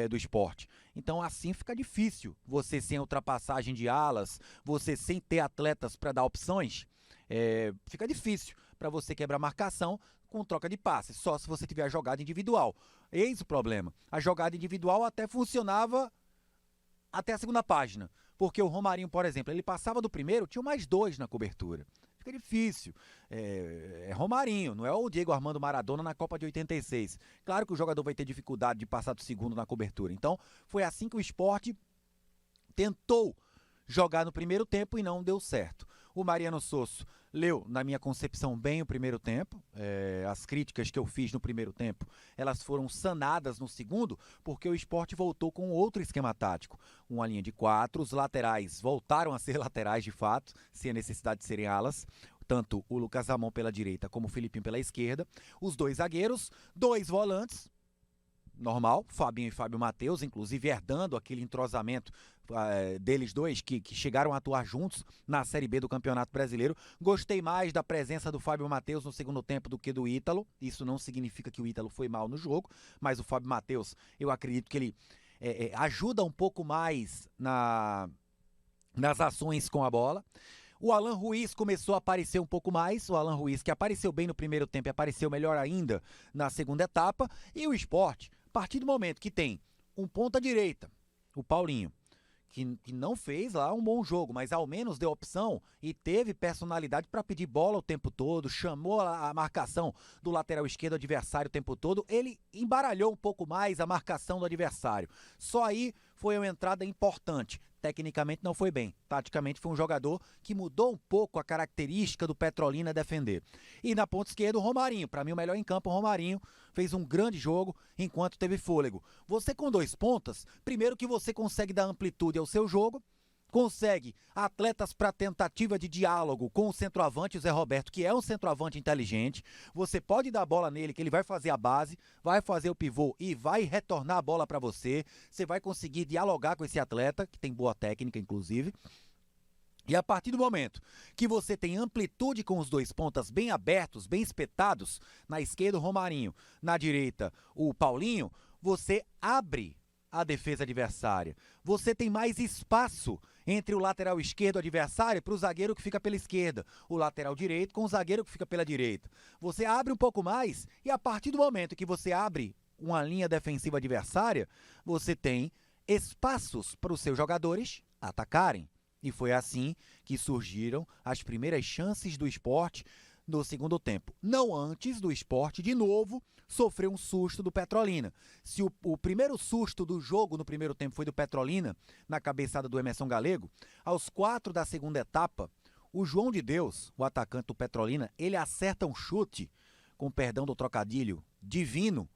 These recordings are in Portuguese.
do Sport. Então assim fica difícil, você sem ultrapassagem de alas, você sem ter atletas para dar opções, fica difícil para você quebrar marcação com troca de passes, só se você tiver a jogada individual. Eis o problema, a jogada individual até funcionava até a segunda página, porque o Romarinho, por exemplo, ele passava do primeiro, tinha mais dois na cobertura. Fica difícil. É Romarinho, não é o Diego Armando Maradona na Copa de 86. Claro que o jogador vai ter dificuldade de passar do segundo na cobertura. Então, foi assim que o Sport tentou jogar no primeiro tempo e não deu certo. O Mariano Sosso leu, na minha concepção, bem o primeiro tempo. As críticas que eu fiz no primeiro tempo, elas foram sanadas no segundo, porque o Sport voltou com outro esquema tático. Uma linha de 4, os laterais voltaram a ser laterais de fato, sem a necessidade de serem alas. Tanto o Lucas Ramon pela direita como o Filipinho pela esquerda. Os dois zagueiros, 2 volantes, normal, Fabinho e Fábio Matheus, inclusive herdando aquele entrosamento deles dois que chegaram a atuar juntos na Série B do Campeonato Brasileiro. Gostei mais da presença do Fábio Matheus no segundo tempo do que do Ítalo. Isso não significa que o Ítalo foi mal no jogo, mas o Fábio Matheus, eu acredito que ele ajuda um pouco mais nas ações com a bola. O Alan Ruiz começou a aparecer um pouco mais, o Alan Ruiz que apareceu bem no primeiro tempo e apareceu melhor ainda na segunda etapa. E o Sport, a partir do momento que tem um ponta-direita, o Paulinho, que não fez lá um bom jogo, mas ao menos deu opção e teve personalidade para pedir bola o tempo todo, chamou a marcação do lateral esquerdo adversário o tempo todo, ele embaralhou um pouco mais a marcação do adversário. Só aí foi uma entrada importante. Tecnicamente não foi bem, taticamente foi um jogador que mudou um pouco a característica do Petrolina defender. E na ponta esquerda o Romarinho, para mim o melhor em campo, o Romarinho fez um grande jogo enquanto teve fôlego. Você com 2 pontas, primeiro que você consegue dar amplitude ao seu jogo, consegue atletas para tentativa de diálogo com o centroavante, o Zé Roberto, que é um centroavante inteligente. Você pode dar a bola nele, que ele vai fazer a base, vai fazer o pivô e vai retornar a bola para você. Você vai conseguir dialogar com esse atleta, que tem boa técnica, inclusive. E a partir do momento que você tem amplitude com os 2 pontas bem abertos, bem espetados, na esquerda o Romarinho, na direita o Paulinho, você abre a defesa adversária. Você tem mais espaço entre o lateral esquerdo adversário para o zagueiro que fica pela esquerda, o lateral direito com o zagueiro que fica pela direita. Você abre um pouco mais e a partir do momento que você abre uma linha defensiva adversária, você tem espaços para os seus jogadores atacarem. E foi assim que surgiram as primeiras chances do Sport no segundo tempo. Não antes do Sport, de novo, sofreu um susto do Petrolina. Se o primeiro susto do jogo no primeiro tempo foi do Petrolina, na cabeçada do Emerson Galego, aos 4 da segunda etapa, o João de Deus, o atacante do Petrolina, ele acerta um chute, com perdão do trocadilho, divino,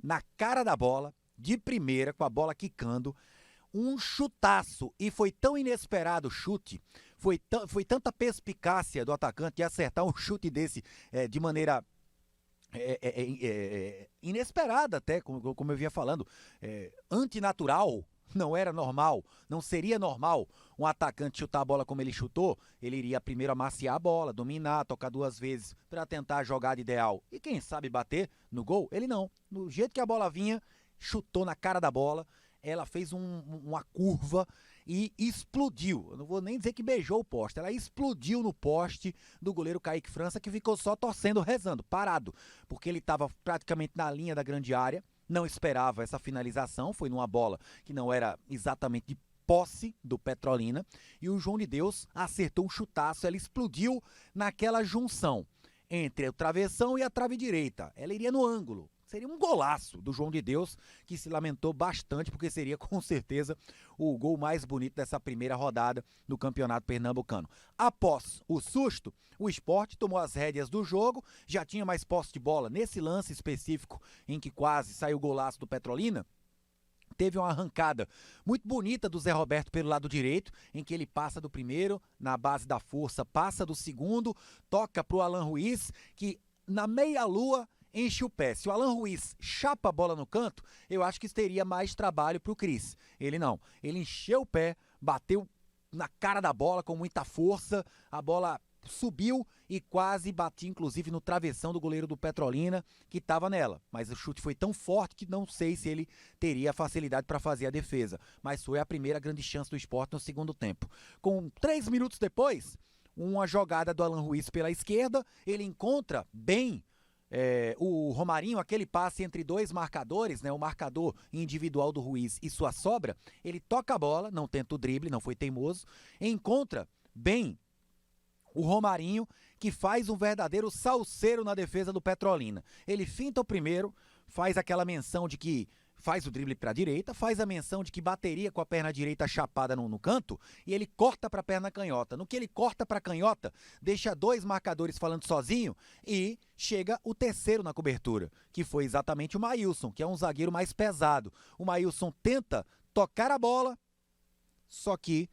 na cara da bola, de primeira, com a bola quicando, um chutaço, e foi tão inesperado o chute, foi tanta perspicácia do atacante de acertar um chute desse de maneira inesperada até, como eu vinha falando, antinatural. Não era normal, não seria normal um atacante chutar a bola como ele chutou. Ele iria primeiro amaciar a bola, dominar, tocar 2 vezes para tentar a jogada ideal e quem sabe bater no gol. Ele não, no jeito que a bola vinha, chutou na cara da bola. Ela fez uma curva e explodiu. Eu não vou nem dizer que beijou o poste. Ela explodiu no poste do goleiro Kaique França, que ficou só torcendo, rezando, parado. Porque ele estava praticamente na linha da grande área, não esperava essa finalização. Foi numa bola que não era exatamente de posse do Petrolina. E o João de Deus acertou um chutaço. Ela explodiu naquela junção entre o travessão e a trave direita. Ela iria no ângulo. Seria um golaço do João de Deus, que se lamentou bastante, porque seria com certeza o gol mais bonito dessa primeira rodada do Campeonato Pernambucano. Após o susto, o Sport tomou as rédeas do jogo, já tinha mais posse de bola. Nesse lance específico em que quase saiu o golaço do Petrolina, teve uma arrancada muito bonita do Zé Roberto pelo lado direito, em que ele passa do primeiro, na base da força, passa do segundo, toca para o Alan Ruiz, que na meia-lua enche o pé. Se o Alan Ruiz chapa a bola no canto, eu acho que teria mais trabalho pro Cris. Ele não. Ele encheu o pé, bateu na cara da bola com muita força, a bola subiu e quase batia, inclusive, no travessão do goleiro do Petrolina, que estava nela. Mas o chute foi tão forte que não sei se ele teria facilidade para fazer a defesa. Mas foi a primeira grande chance do Sport no segundo tempo. Com 3 minutos depois, uma jogada do Alan Ruiz pela esquerda, ele encontra bem o Romarinho, aquele passe entre dois marcadores, né, o marcador individual do Ruiz e sua sobra. Ele toca a bola, não tenta o drible, não foi teimoso, encontra bem o Romarinho, que faz um verdadeiro salseiro na defesa do Petrolina. Ele finta o primeiro, faz aquela menção de que faz o drible para a direita, faz a menção de que bateria com a perna direita chapada no canto, e ele corta para a perna canhota. No que ele corta para a canhota, deixa 2 marcadores falando sozinho e chega o terceiro na cobertura, que foi exatamente o Maílson, que é um zagueiro mais pesado. O Maílson tenta tocar a bola, só que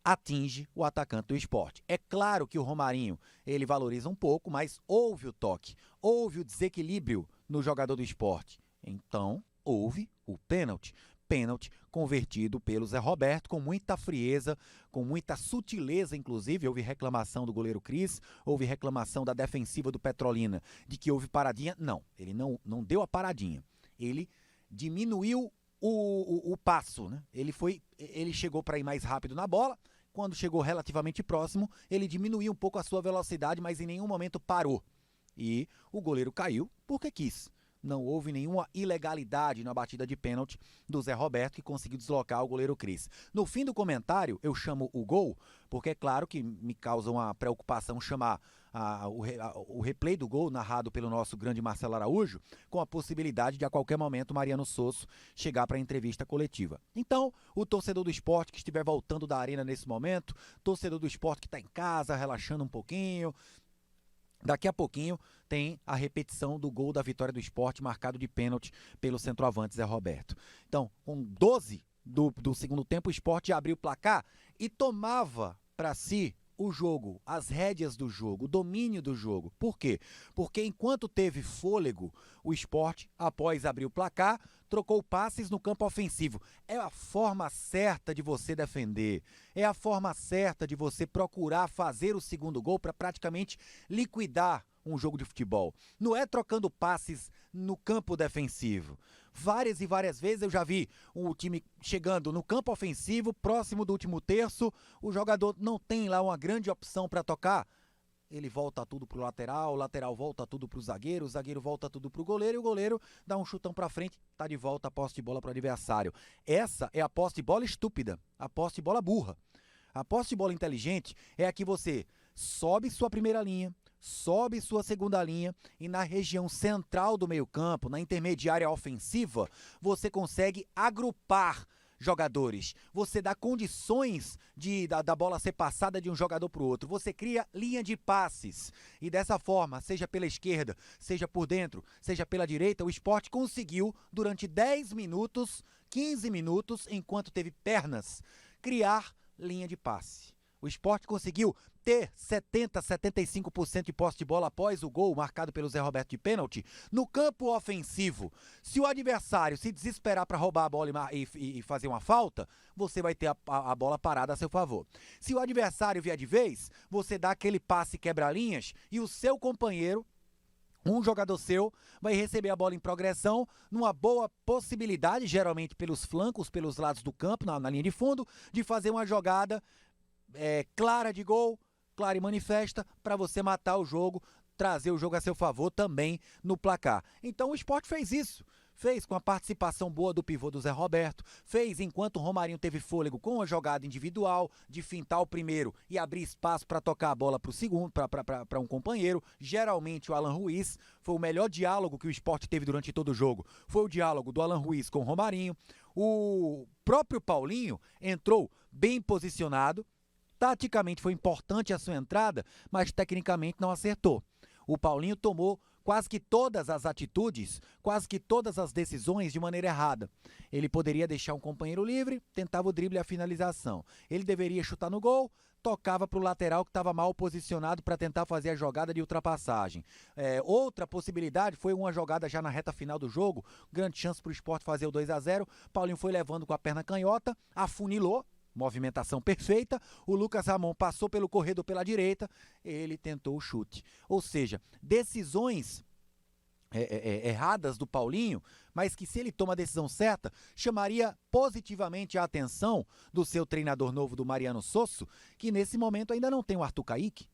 atinge o atacante do Sport. É claro que o Romarinho, ele valoriza um pouco, mas houve o toque, houve o desequilíbrio no jogador do Sport. Então, houve o pênalti. Pênalti convertido pelo Zé Roberto com muita frieza, com muita sutileza, inclusive. Houve reclamação do goleiro Cris, houve reclamação da defensiva do Petrolina de que houve paradinha. Não, ele não deu a paradinha. Ele diminuiu o passo, né? Ele chegou para ir mais rápido na bola. Quando chegou relativamente próximo, ele diminuiu um pouco a sua velocidade, mas em nenhum momento parou. E o goleiro caiu porque quis. Não houve nenhuma ilegalidade na batida de pênalti do Zé Roberto, que conseguiu deslocar o goleiro Cris. No fim do comentário, eu chamo o gol, porque é claro que me causa uma preocupação chamar o replay do gol narrado pelo nosso grande Marcelo Araújo, com a possibilidade de a qualquer momento Mariano Sosso chegar para a entrevista coletiva. Então, o torcedor do Sport que estiver voltando da arena nesse momento, torcedor do Sport que está em casa, relaxando um pouquinho, daqui a pouquinho tem a repetição do gol da vitória do Sport, marcado de pênalti pelo centroavante Zé Roberto. Então, com 12 do segundo tempo, o Sport já abriu o placar e tomava para si o jogo, as rédeas do jogo, o domínio do jogo. Por quê? Porque enquanto teve fôlego, o Sport, após abrir o placar, trocou passes no campo ofensivo. É a forma certa de você defender, é a forma certa de você procurar fazer o segundo gol para praticamente liquidar um jogo de futebol. Não é trocando passes no campo defensivo. Várias e várias vezes eu já vi um time chegando no campo ofensivo, próximo do último terço, o jogador não tem lá uma grande opção para tocar, ele volta tudo pro lateral, o lateral volta tudo pro zagueiro, o zagueiro volta tudo pro goleiro e o goleiro dá um chutão pra frente, tá de volta a posse de bola pro adversário. Essa é a posse de bola estúpida, a posse de bola burra. A posse de bola inteligente é a que você sobe sua primeira linha, sobe sua segunda linha e na região central do meio-campo, na intermediária ofensiva, você consegue agrupar jogadores. Você dá condições da bola ser passada de um jogador para o outro. Você cria linha de passes. E dessa forma, seja pela esquerda, seja por dentro, seja pela direita, o Sport conseguiu, durante 10 minutos, 15 minutos, enquanto teve pernas, criar linha de passe. O Sport conseguiu ter 70%, 75% de posse de bola após o gol marcado pelo Zé Roberto de pênalti no campo ofensivo. Se o adversário se desesperar para roubar a bola e fazer uma falta, você vai ter a bola parada a seu favor. Se o adversário vier de vez, você dá aquele passe quebra-linhas e o seu companheiro, um jogador seu, vai receber a bola em progressão, numa boa possibilidade, geralmente pelos flancos, pelos lados do campo, na linha de fundo, de fazer uma jogada clara de gol, clara e manifesta, para você matar o jogo, trazer o jogo a seu favor também no placar. Então o Sport fez isso. Fez com a participação boa do pivô do Zé Roberto, fez enquanto o Romarinho teve fôlego com a jogada individual, de fintar o primeiro e abrir espaço para tocar a bola para o segundo, para um companheiro. Geralmente o Alan Ruiz foi o melhor diálogo que o Sport teve durante todo o jogo. Foi o diálogo do Alan Ruiz com o Romarinho. O próprio Paulinho entrou bem posicionado. Taticamente foi importante a sua entrada, mas tecnicamente não acertou. O Paulinho tomou quase que todas as atitudes, quase que todas as decisões de maneira errada. Ele poderia deixar um companheiro livre, tentava o drible e a finalização. Ele deveria chutar no gol, tocava para o lateral que estava mal posicionado para tentar fazer a jogada de ultrapassagem. Outra possibilidade foi uma jogada já na reta final do jogo, grande chance para o Sport fazer o 2-0. Paulinho foi levando com a perna canhota, afunilou, movimentação perfeita, o Lucas Ramon passou pelo corredor pela direita, ele tentou o chute. Ou seja, decisões erradas do Paulinho, mas que se ele toma a decisão certa, chamaria positivamente a atenção do seu treinador novo, do Mariano Sosso, que nesse momento ainda não tem o Arthur Caíque,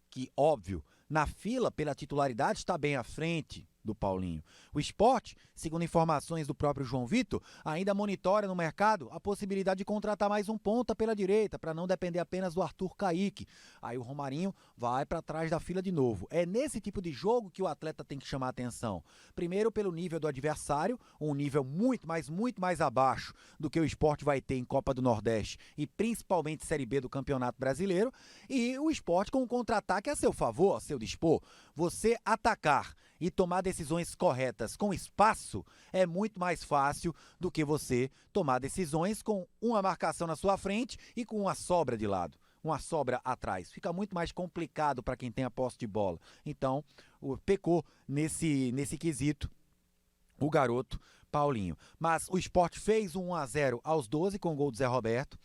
que, óbvio, na fila pela titularidade está bem à frente do Paulinho. O Sport, segundo informações do próprio João Vitor, ainda monitora no mercado a possibilidade de contratar mais um ponta pela direita, para não depender apenas do Arthur Caíque. Aí o Romarinho vai para trás da fila de novo. É nesse tipo de jogo que o atleta tem que chamar a atenção. Primeiro pelo nível do adversário, um nível muito mais abaixo do que o Sport vai ter em Copa do Nordeste e principalmente Série B do Campeonato Brasileiro, e o Sport com um contra-ataque a seu favor, a seu dispor. Você atacar e tomar decisões corretas com espaço é muito mais fácil do que você tomar decisões com uma marcação na sua frente e com uma sobra de lado, uma sobra atrás. Fica muito mais complicado para quem tem a posse de bola. Então, pecou nesse quesito o garoto Paulinho. Mas o Sport fez um 1-0 aos 12 com o gol do Zé Roberto.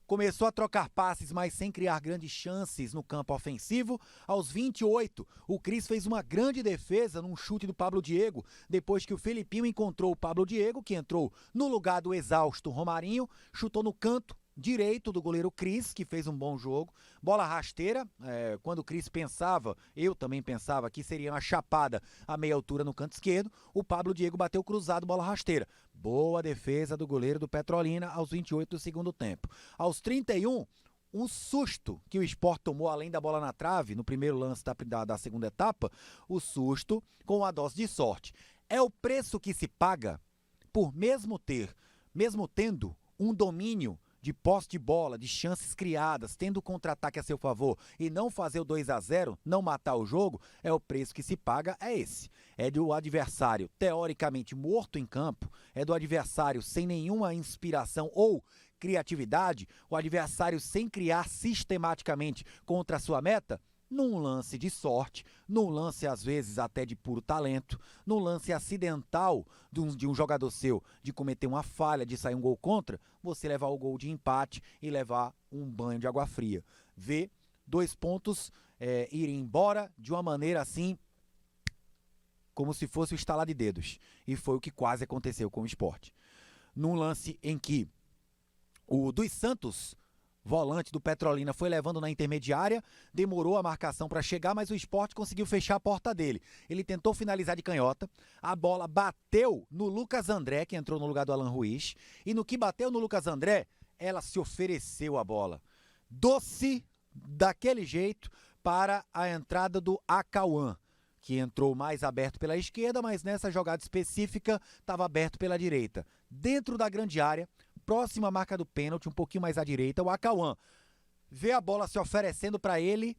Começou a trocar passes, mas sem criar grandes chances no campo ofensivo. Aos 28, o Cris fez uma grande defesa num chute do Pablo Diego, depois que o Felipinho encontrou o Pablo Diego, que entrou no lugar do exausto Romarinho, chutou no canto direito do goleiro Cris, que fez um bom jogo. Bola rasteira, quando o Cris pensava, eu também pensava que seria uma chapada a meia altura no canto esquerdo, o Pablo Diego bateu cruzado, bola rasteira. Boa defesa do goleiro do Petrolina aos 28 do segundo tempo. Aos 31, um susto que o Sport tomou, além da bola na trave, no primeiro lance da segunda etapa, o susto com a dose de sorte. É o preço que se paga por mesmo tendo um domínio de posse de bola, de chances criadas, tendo o contra-ataque a seu favor e não fazer o 2-0, não matar o jogo, é o preço que se paga, é esse. É do adversário teoricamente morto em campo, é do adversário sem nenhuma inspiração ou criatividade, o adversário sem criar sistematicamente contra a sua meta, num lance de sorte, num lance às vezes até de puro talento, num lance acidental de um jogador seu de cometer uma falha, de sair um gol contra, você levar o gol de empate e levar um banho de água fria. Ver 2 pontos irem embora de uma maneira assim, como se fosse o estalar de dedos. E foi o que quase aconteceu com o Sport. Num lance em que o dos Santos, volante do Petrolina, foi levando na intermediária, demorou a marcação para chegar, mas o Sport conseguiu fechar a porta dele. Ele tentou finalizar de canhota, a bola bateu no Lucas André, que entrou no lugar do Alan Ruiz, e no que bateu no Lucas André, ela se ofereceu a bola. Doce, daquele jeito, para a entrada do Acauã, que entrou mais aberto pela esquerda, mas nessa jogada específica estava aberto pela direita. Dentro da grande área, próxima marca do pênalti, um pouquinho mais à direita, o Acauã vê a bola se oferecendo para ele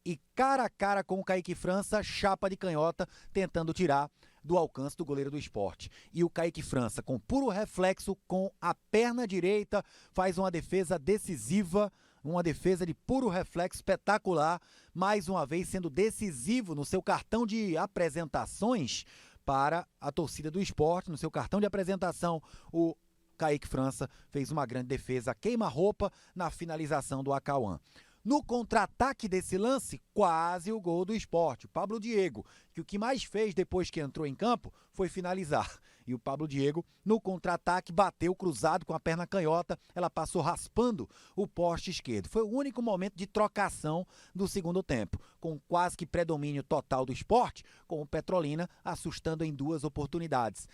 e cara a cara com o Kaique França, chapa de canhota, tentando tirar do alcance do goleiro do Sport. E o Kaique França, com puro reflexo, com a perna direita, faz uma defesa decisiva, uma defesa de puro reflexo espetacular, mais uma vez sendo decisivo no seu cartão de apresentações para a torcida do Sport, no seu cartão de apresentação, o Kaique França fez uma grande defesa, queima-roupa na finalização do Acauã. No contra-ataque desse lance, quase o gol do Sport. O Pablo Diego, que o que mais fez depois que entrou em campo foi finalizar. E o Pablo Diego, no contra-ataque, bateu cruzado com a perna canhota, ela passou raspando o poste esquerdo. Foi o único momento de trocação do segundo tempo, com quase que predomínio total do Sport, com o Petrolina assustando em 2 oportunidades.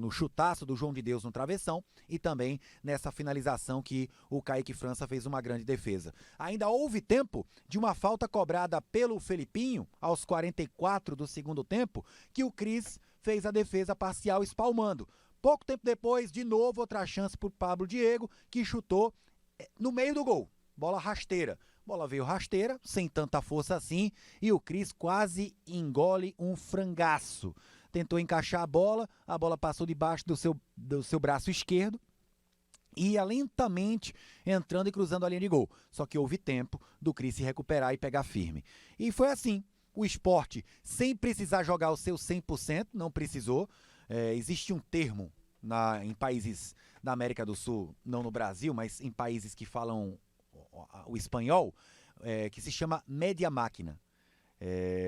No chutaço do João de Deus no travessão e também nessa finalização que o Kaique França fez uma grande defesa. Ainda houve tempo de uma falta cobrada pelo Felipinho aos 44 do segundo tempo, que o Cris fez a defesa parcial espalmando. Pouco tempo depois, de novo, outra chance para o Pablo Diego, que chutou no meio do gol. Bola rasteira. Bola veio rasteira, sem tanta força assim, e o Cris quase engole um frangaço. Tentou encaixar a bola passou debaixo do seu braço esquerdo, ia lentamente entrando e cruzando a linha de gol. Só que houve tempo do Cris se recuperar e pegar firme. E foi assim. O Sport, sem precisar jogar o seu 100%, não precisou. Existe um termo em países da América do Sul, não no Brasil, mas em países que falam o espanhol, que se chama média máquina.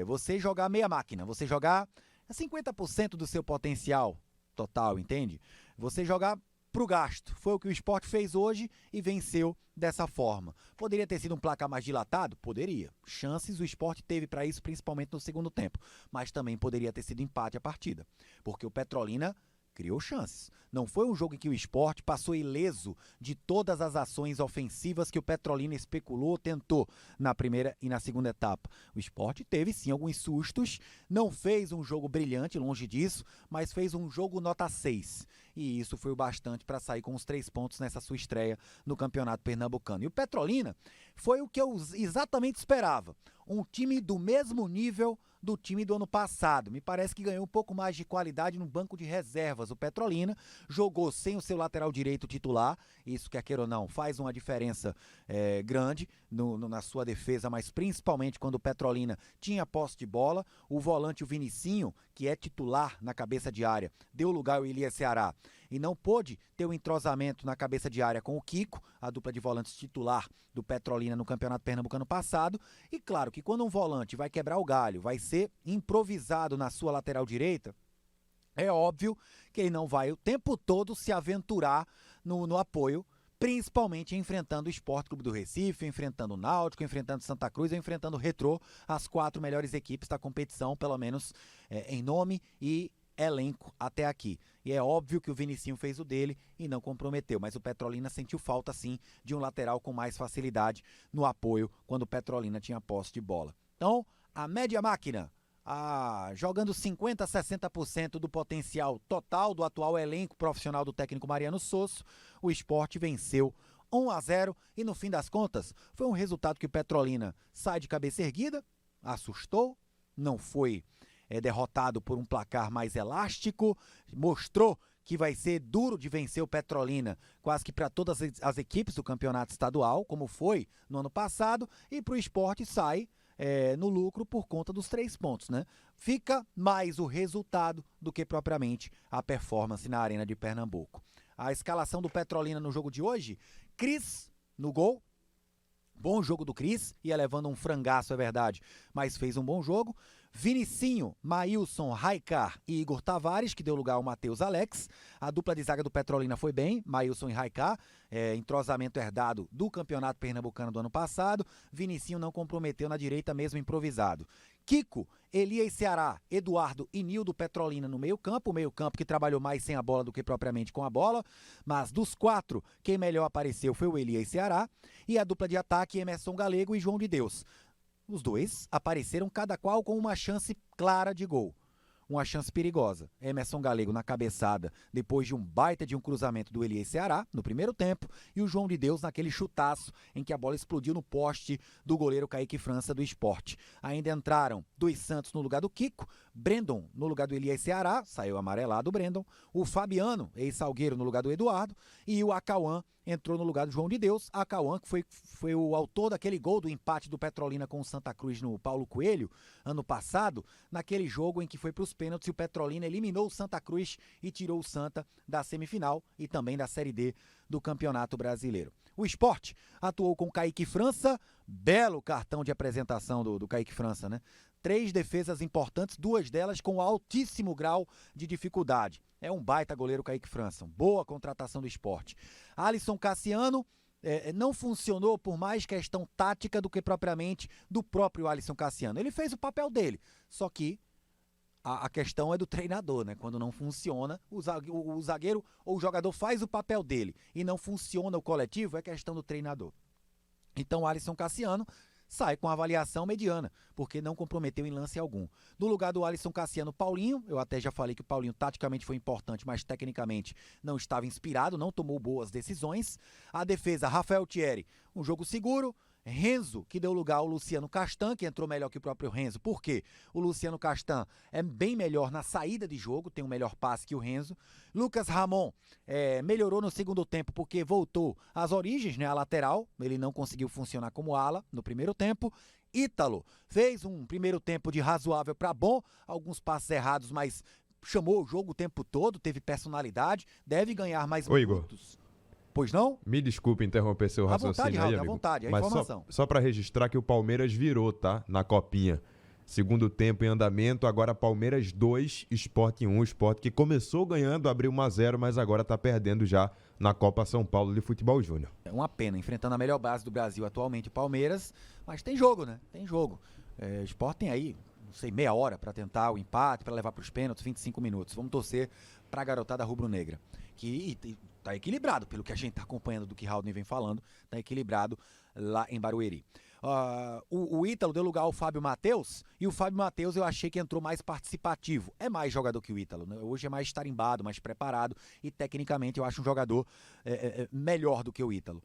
Você jogar meia máquina, você jogar 50% do seu potencial total, entende? Você jogar pro gasto. Foi o que o Sport fez hoje e venceu dessa forma. Poderia ter sido um placar mais dilatado? Poderia. Chances o Sport teve para isso, principalmente no segundo tempo. Mas também poderia ter sido empate a partida. Porque o Petrolina criou chances. Não foi um jogo em que o Sport passou ileso de todas as ações ofensivas que o Petrolina especulou, tentou na primeira e na segunda etapa. O Sport teve sim alguns sustos, não fez um jogo brilhante, longe disso, mas fez um jogo nota 6. E isso foi o bastante para sair com os 3 pontos nessa sua estreia no Campeonato Pernambucano. E o Petrolina foi o que eu exatamente esperava. Um time do mesmo nível do time do ano passado. Me parece que ganhou um pouco mais de qualidade no banco de reservas. O Petrolina jogou sem o seu lateral direito titular, isso, quer queira ou não, faz uma diferença grande na sua defesa, mas principalmente quando o Petrolina tinha posse de bola. O volante, o Vinicinho, que é titular na cabeça de área, deu lugar ao Elias Ceará e não pôde ter um entrosamento na cabeça de área com o Kiko, a dupla de volantes titular do Petrolina no Campeonato Pernambucano passado. E claro que quando um volante vai quebrar o galho, vai ser improvisado na sua lateral direita, é óbvio que ele não vai o tempo todo se aventurar no apoio, principalmente enfrentando o Sport Clube do Recife, enfrentando o Náutico, enfrentando Santa Cruz, enfrentando o Retrô, as 4 melhores equipes da competição, pelo menos em nome e elenco até aqui. E é óbvio que o Vinicinho fez o dele e não comprometeu, mas o Petrolina sentiu falta sim de um lateral com mais facilidade no apoio quando o Petrolina tinha posse de bola. Então, a média máquina, jogando 50% a 60% do potencial total do atual elenco profissional do técnico Mariano Sosso, o Sport venceu 1-0 e no fim das contas foi um resultado que o Petrolina sai de cabeça erguida, assustou, não foi derrotado por um placar mais elástico, mostrou que vai ser duro de vencer o Petrolina quase que para todas as equipes do campeonato estadual, como foi no ano passado, e para o Sport sai no lucro por conta dos 3 pontos, né? Fica mais o resultado do que propriamente a performance na Arena de Pernambuco. A escalação do Petrolina no jogo de hoje: Cris no gol. Bom jogo do Cris, ia levando um frangaço, é verdade, mas fez um bom jogo. Vinicinho, Maílson, Raikar e Igor Tavares, que deu lugar ao Matheus Alex. A dupla de zaga do Petrolina foi bem, Maílson e Raikar, entrosamento herdado do Campeonato Pernambucano do ano passado. Vinicinho não comprometeu na direita, mesmo improvisado. Kiko, Elias Ceará, Eduardo e Nildo Petrolina no meio-campo. O meio-campo que trabalhou mais sem a bola do que propriamente com a bola. Mas dos 4, quem melhor apareceu foi o Elias Ceará. E a dupla de ataque, Emerson Galego e João de Deus. Os dois apareceram cada qual com uma chance clara de gol. Uma chance perigosa. Emerson Galego na cabeçada, depois de um baita de um cruzamento do Elias Ceará, no primeiro tempo, e o João de Deus naquele chutaço em que a bola explodiu no poste do goleiro Kaique França do Sport. Ainda entraram Dos Santos no lugar do Kiko, Brandon no lugar do Elias Ceará, saiu amarelado o Brandon, o Fabiano, ex-Salgueiro, no lugar do Eduardo, e o Acauã entrou no lugar do João de Deus. Acauã, que foi o autor daquele gol do empate do Petrolina com o Santa Cruz no Paulo Coelho, ano passado, naquele jogo em que foi para os pênaltis e o Petrolina eliminou o Santa Cruz e tirou o Santa da semifinal e também da Série D do Campeonato Brasileiro. O Sport atuou com Kaique França, belo cartão de apresentação do Kaique França, né? 3 defesas importantes, 2 delas com altíssimo grau de dificuldade. É um baita goleiro Kaique França, boa contratação do Sport. Alisson Cassiano não funcionou por mais questão tática do que propriamente do próprio Alisson Cassiano. Ele fez o papel dele, só que a questão é do treinador, né? Quando não funciona, o zagueiro ou o jogador faz o papel dele e não funciona o coletivo, é questão do treinador. Então, Alisson Cassiano sai com avaliação mediana, porque não comprometeu em lance algum. No lugar do Alisson Cassiano, Paulinho, eu até já falei que o Paulinho taticamente foi importante, mas tecnicamente não estava inspirado, não tomou boas decisões. A defesa, Rafael Thierry, um jogo seguro. Renzo, que deu lugar ao Luciano Castan, que entrou melhor que o próprio Renzo. Por quê? O Luciano Castan é bem melhor na saída de jogo, tem um melhor passe que o Renzo. Lucas Ramon melhorou no segundo tempo porque voltou às origens, né, a lateral. Ele não conseguiu funcionar como ala no primeiro tempo. Ítalo fez um primeiro tempo de razoável para bom, alguns passes errados, mas chamou o jogo o tempo todo, teve personalidade, deve ganhar mais Ô, Igor. minutos. Pois não? Me desculpe interromper seu À raciocínio vontade, aí, Raul, à amigo. vontade, é Mas informação. só para registrar que o Palmeiras virou, tá? Na copinha. Segundo tempo em andamento, agora Palmeiras 2, Sport 1. Sport que começou ganhando, abriu 1-0, mas agora tá perdendo já na Copa São Paulo de Futebol Júnior. É uma pena, enfrentando a melhor base do Brasil atualmente, o Palmeiras, mas tem jogo, né? Tem jogo. O Sport tem aí, não sei, meia hora para tentar o empate, para levar para os pênaltis, 25 minutos. Vamos torcer para a garotada rubro-negra, que tá equilibrado, pelo que a gente tá acompanhando do que Raul vem falando, tá equilibrado lá em Barueri. O Ítalo deu lugar ao Fábio Matheus, e o Fábio Matheus eu achei que entrou mais participativo. É mais jogador que o Ítalo, né? Hoje é mais tarimbado, mais preparado, e tecnicamente eu acho um jogador melhor do que o Ítalo.